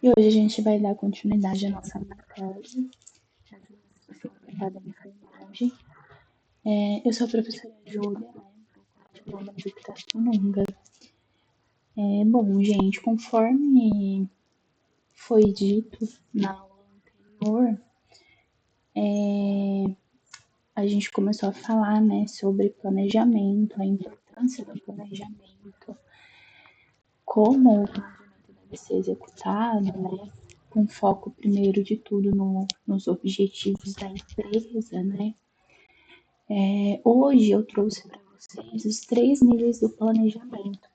E hoje a gente vai dar continuidade à nossa matéria, já que a discussão voltada à enfermagem. Eu sou a professora Júlia, né, do Colégio de Pirassununga. Bom, gente, conforme foi dito na aula anterior, a gente começou a falar, né, sobre planejamento, a importância do planejamento, como o planejamento deve ser executado, né, com foco primeiro de tudo nos objetivos da empresa, né. Hoje eu trouxe para vocês os 3 níveis do planejamento,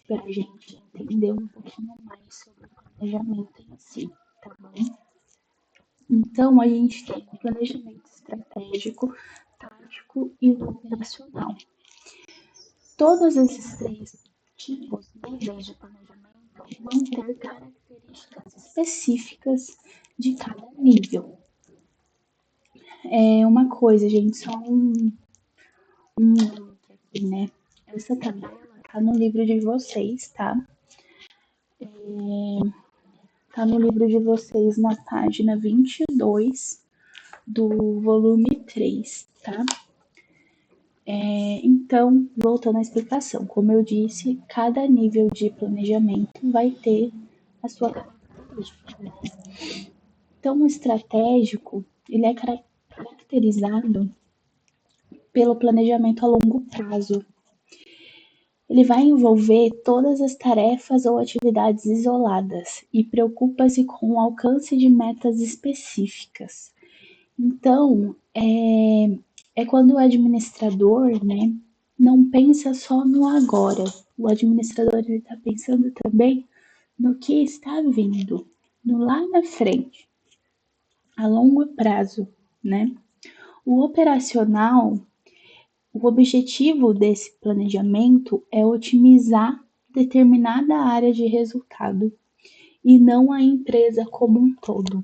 para a gente entender um pouquinho mais sobre o planejamento em si, tá bom? Então, a gente tem o planejamento estratégico, tático e o operacional. Todos esses 3 níveis de planejamento vão ter características específicas de cada nível. Uma coisa, gente, só um link aqui, né? Essa tabela tá no livro de vocês, tá? Tá no livro de vocês na página 22 do volume 3, tá? Então, voltando à explicação, como eu disse, cada nível de planejamento vai ter a sua característica, né? Então, o estratégico, ele é caracterizado pelo planejamento a longo prazo. Ele vai envolver todas as tarefas ou atividades isoladas e preocupa-se com o alcance de metas específicas. Então, é quando o administrador, né, não pensa só no agora. O administrador está pensando também no que está vindo, no lá na frente, a longo prazo, né? O operacional, o objetivo desse planejamento é otimizar determinada área de resultado e não a empresa como um todo.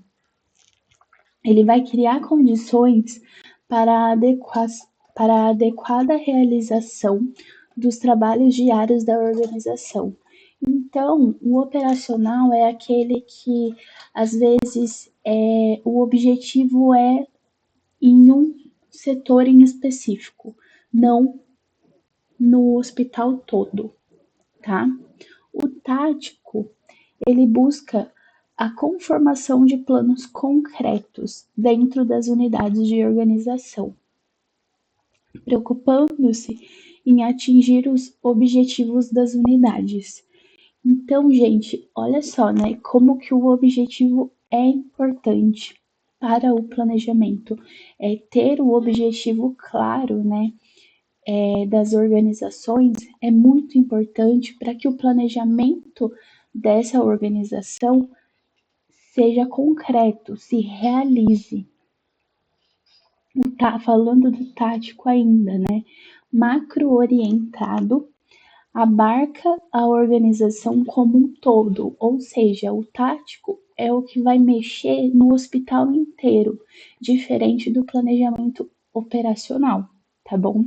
Ele vai criar condições para a adequada realização dos trabalhos diários da organização. Então, o operacional é aquele que, às vezes, o objetivo é em um setor em específico, não no hospital todo, tá? O tático, ele busca a conformação de planos concretos dentro das unidades de organização, preocupando-se em atingir os objetivos das unidades. Então, gente, olha só, né, como que o objetivo é importante para o planejamento, é ter o objetivo claro, né, das organizações é muito importante para que o planejamento dessa organização seja concreto, se realize. Falando do tático ainda, né? Macro-orientado abarca a organização como um todo, ou seja, o tático é o que vai mexer no hospital inteiro, diferente do planejamento operacional, tá bom?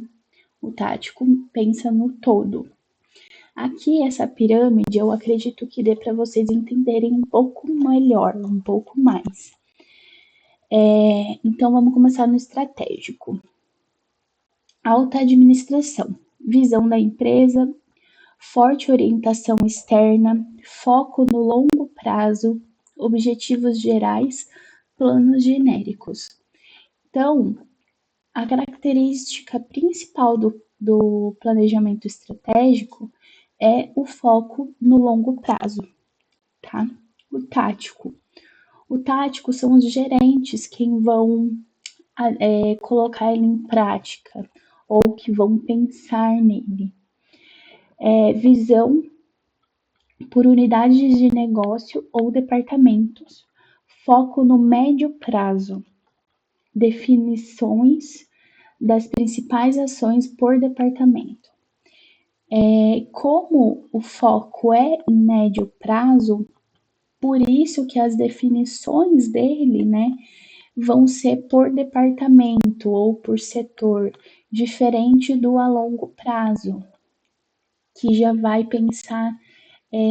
O tático pensa no todo. Aqui, essa pirâmide, eu acredito que dê para vocês entenderem um pouco melhor, um pouco mais. Então, vamos começar no estratégico. Alta administração, visão da empresa, forte orientação externa, foco no longo prazo, objetivos gerais, planos genéricos. Então, a característica principal do planejamento estratégico é o foco no longo prazo, tá? O tático. O tático são os gerentes quem vão colocar ele em prática ou que vão pensar nele. Visão por unidades de negócio ou departamentos. Foco no médio prazo. Definições das principais ações por departamento. Como o foco é em médio prazo, por isso que as definições dele, né, vão ser por departamento ou por setor, diferente do a longo prazo, que já vai pensar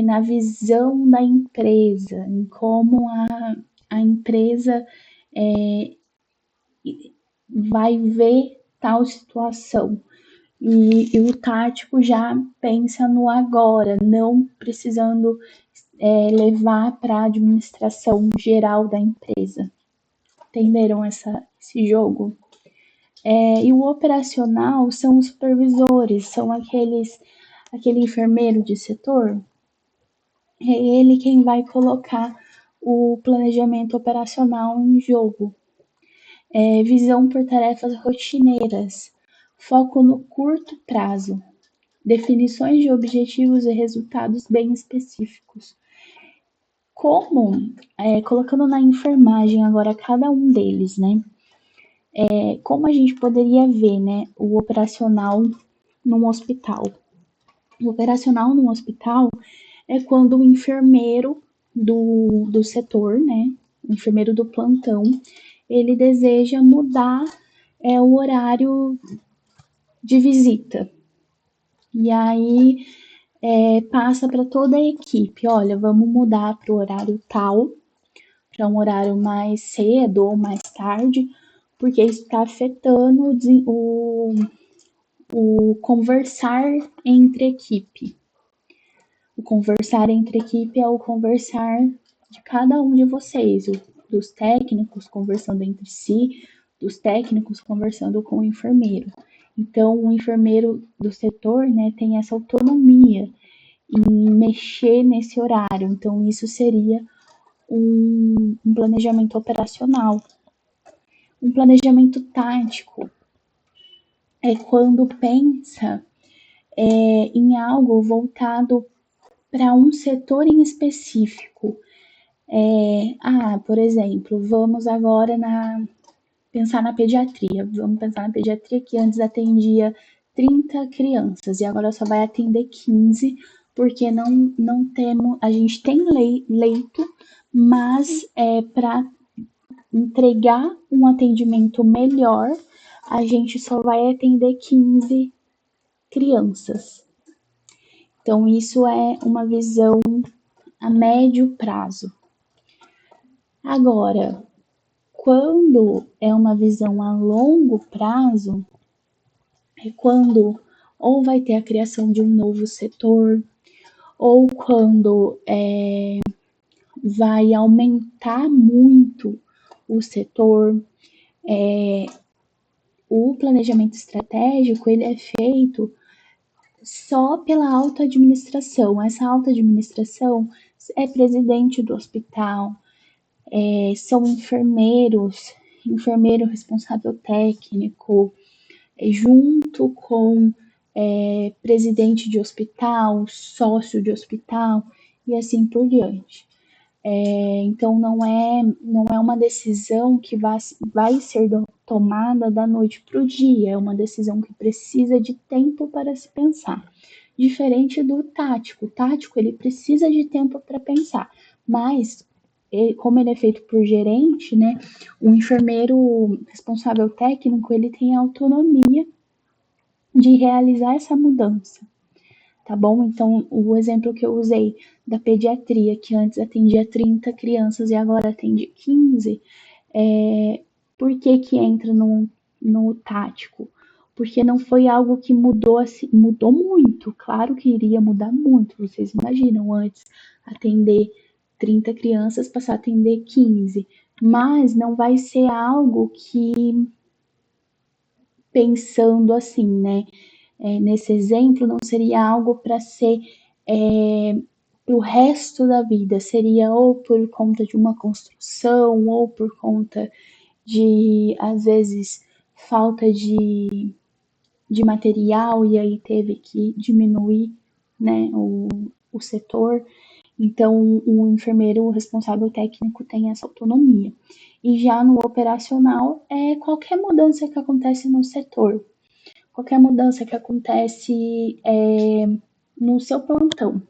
na visão da empresa, em como a empresa vai ver tal situação. E o tático já pensa no agora, não precisando levar para a administração geral da empresa. Entenderam esse jogo? E o operacional são os supervisores, são aquele enfermeiro de setor. É ele quem vai colocar o planejamento operacional em jogo. Visão por tarefas rotineiras, foco no curto prazo, definições de objetivos e resultados bem específicos. Colocando na enfermagem agora cada um deles, né? Como a gente poderia ver, né, o operacional num hospital? O operacional num hospital é quando o enfermeiro do setor, né, o enfermeiro do plantão, ele deseja mudar o horário de visita. E aí passa para toda a equipe, olha, vamos mudar para o horário tal, para um horário mais cedo ou mais tarde, porque isso está afetando o conversar entre equipe. O conversar entre equipe é o conversar de cada um de vocês, dos técnicos conversando entre si, dos técnicos conversando com o enfermeiro. Então, o enfermeiro do setor, né, tem essa autonomia em mexer nesse horário. Então, isso seria um planejamento operacional. Um planejamento tático é quando pensa em algo voltado para um setor em específico. Por exemplo, vamos agora pensar na pediatria. Vamos pensar na pediatria que antes atendia 30 crianças e agora só vai atender 15, porque não temos, a gente tem leito, mas para entregar um atendimento melhor, a gente só vai atender 15 crianças. Então, isso é uma visão a médio prazo. Agora, quando é uma visão a longo prazo, é quando ou vai ter a criação de um novo setor, ou quando vai aumentar muito o setor. O planejamento estratégico ele é feito só pela alta administração. Essa alta administração é presidente do hospital, são enfermeiros, enfermeiro responsável técnico, junto com presidente de hospital, sócio de hospital e assim por diante. Então não é uma decisão que vai ser tomada da noite para o dia, é uma decisão que precisa de tempo para se pensar. Diferente do tático. O tático ele precisa de tempo para pensar, mas como ele é feito por gerente, né, o enfermeiro responsável técnico ele tem a autonomia de realizar essa mudança. Tá bom? Então, o exemplo que eu usei da pediatria, que antes atendia 30 crianças e agora atende 15, por que entra no tático? Porque não foi algo que mudou assim, mudou muito. Claro que iria mudar muito. Vocês imaginam antes atender 30 crianças, passar a atender 15. Mas não vai ser algo que, pensando assim, né? Nesse exemplo, não seria algo para ser para o resto da vida, seria ou por conta de uma construção, ou por conta de, às vezes, falta de material, e aí teve que diminuir, né, o setor. Então, o enfermeiro, o responsável técnico, tem essa autonomia. E já no operacional, é qualquer mudança que acontece no setor, qualquer mudança que acontece no seu plantão.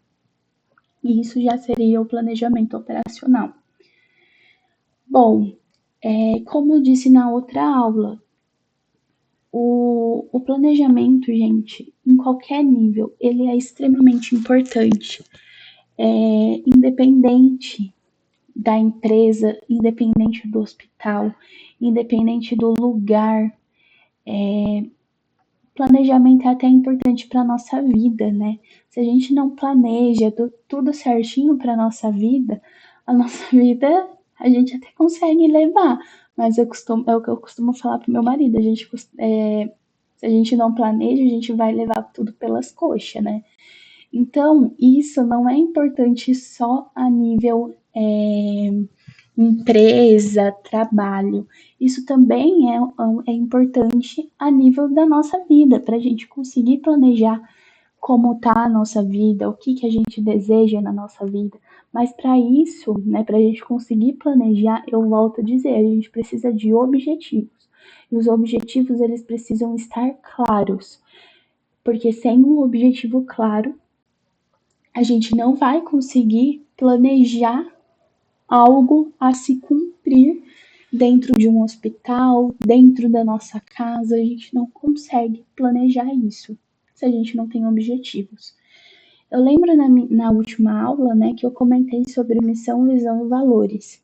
E isso já seria o planejamento operacional. Bom, como eu disse na outra aula, o planejamento, gente, em qualquer nível, ele é extremamente importante. independente da empresa, independente do hospital, independente do lugar. Planejamento é até importante para a nossa vida, né? Se a gente não planeja tudo certinho para a nossa vida, a gente até consegue levar, mas é o que eu costumo falar pro meu marido, se a gente não planeja, a gente vai levar tudo pelas coxas, né? Então, isso não é importante só a nível empresa, trabalho. Isso também é importante a nível da nossa vida, para a gente conseguir planejar como está a nossa vida, o que a gente deseja na nossa vida. Mas para isso, né, para a gente conseguir planejar, eu volto a dizer, a gente precisa de objetivos. E os objetivos, eles precisam estar claros. Porque sem um objetivo claro, a gente não vai conseguir planejar algo a se cumprir dentro de um hospital, dentro da nossa casa. A gente não consegue planejar isso se a gente não tem objetivos. Eu lembro na última aula, né, que eu comentei sobre missão, visão e valores.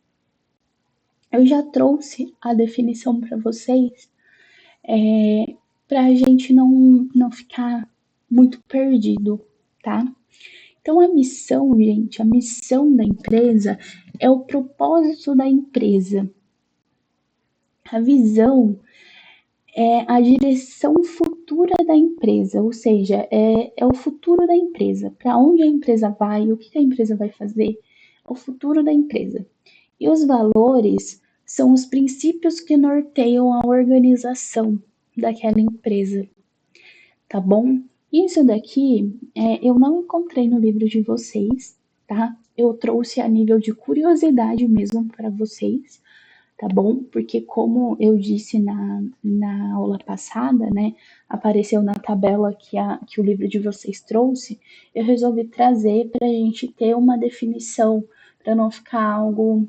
Eu já trouxe a definição para vocês, para a gente não ficar muito perdido, tá? Então, a missão, gente, a missão da empresa é o propósito da empresa. A visão é a direção futura da empresa, ou seja, é o futuro da empresa. Para onde a empresa vai, o que a empresa vai fazer, é o futuro da empresa. E os valores são os princípios que norteiam a organização daquela empresa, tá bom? Isso daqui eu não encontrei no livro de vocês, tá? Eu trouxe a nível de curiosidade mesmo para vocês, tá bom? Porque como eu disse na aula passada, né? Apareceu na tabela que o livro de vocês trouxe, eu resolvi trazer para a gente ter uma definição, para não ficar algo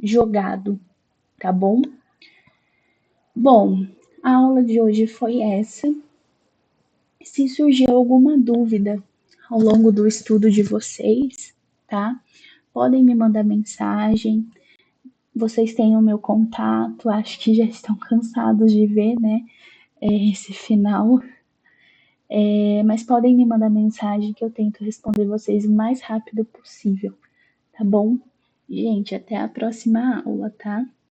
jogado, tá bom? Bom, a aula de hoje foi essa. Se surgir alguma dúvida ao longo do estudo de vocês, tá? Podem me mandar mensagem. Vocês têm o meu contato, acho que já estão cansados de ver, né? Esse final. Mas podem me mandar mensagem que eu tento responder vocês o mais rápido possível, tá bom? Gente, até a próxima aula, tá?